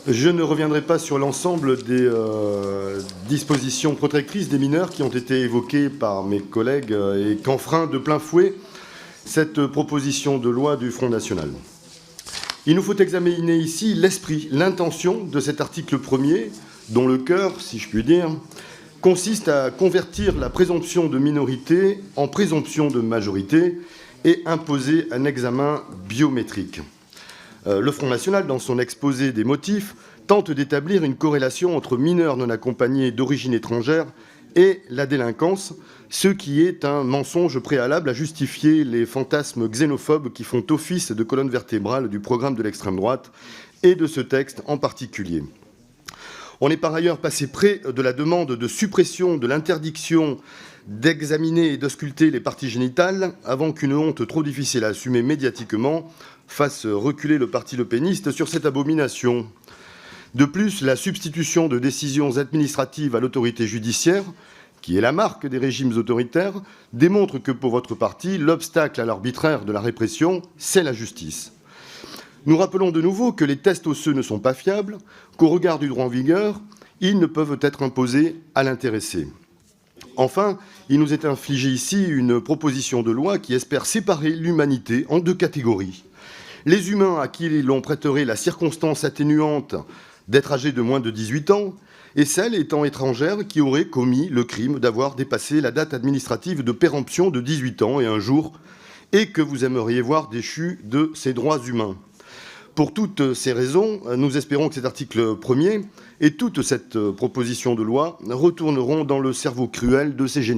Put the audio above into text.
Je ne reviendrai pas sur l'ensemble des dispositions protectrices des mineurs qui ont été évoquées par mes collègues et qu'enfreint de plein fouet cette proposition de loi du Front National. Il nous faut examiner ici l'esprit, l'intention de cet article 1er, dont le cœur, si je puis dire, consiste à convertir la présomption de minorité en présomption de majorité et imposer un examen biométrique. Le Front National, dans son exposé des motifs, tente d'établir une corrélation entre mineurs non accompagnés d'origine étrangère et la délinquance, ce qui est un mensonge préalable à justifier les fantasmes xénophobes qui font office de colonne vertébrale du programme de l'extrême droite et de ce texte en particulier. On est par ailleurs passé près de la demande de suppression de l'interdiction d'examiner et d'ausculter les parties génitales avant qu'une honte trop difficile à assumer médiatiquement fasse reculer le parti lepéniste sur cette abomination. De plus, la substitution de décisions administratives à l'autorité judiciaire, qui est la marque des régimes autoritaires, démontre que pour votre parti, l'obstacle à l'arbitraire de la répression, c'est la justice. Nous rappelons de nouveau que les tests osseux ne sont pas fiables, qu'au regard du droit en vigueur, ils ne peuvent être imposés à l'intéressé. Enfin, il nous est infligé ici une proposition de loi qui espère séparer l'humanité en deux catégories. Les humains à qui l'on prêterait la circonstance atténuante d'être âgés de moins de 18 ans et celles étant étrangères qui auraient commis le crime d'avoir dépassé la date administrative de péremption de 18 ans et un jour et que vous aimeriez voir déchus de ces droits humains. Pour toutes ces raisons, nous espérons que cet article 1er et toute cette proposition de loi retourneront dans le cerveau cruel de ces généraux.